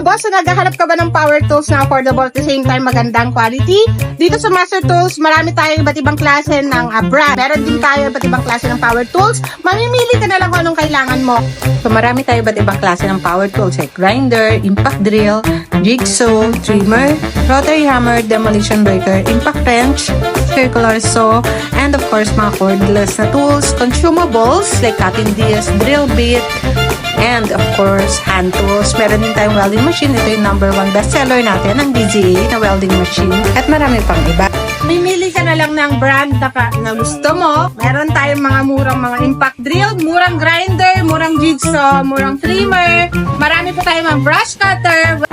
boss, so naghahanap ka ba ng power tools na affordable at the same time magandang quality? Dito sa Master Tools, marami tayong iba't ibang klase ng brand. Meron din tayo iba't ibang klase ng power tools. Mamimili ka na lang kung anong kailangan mo. So marami tayo iba't ibang klase ng power tools like grinder, impact drill, jigsaw, trimmer, rotary hammer, demolition breaker, impact wrench, circular saw, and of course mga cordless na tools, consumables like cutting disc, drill bit, and of course hand tools. Meron din tayong welding machine. Ito yung #1 bestseller natin, ang DZA na welding machine. At marami pang iba. Mamimili ka na lang ng brand na gusto mo. Meron tayong mga murang mga impact drill, murang grinder, murang jigsaw, murang trimmer. Marami pa tayong mga brush cutter.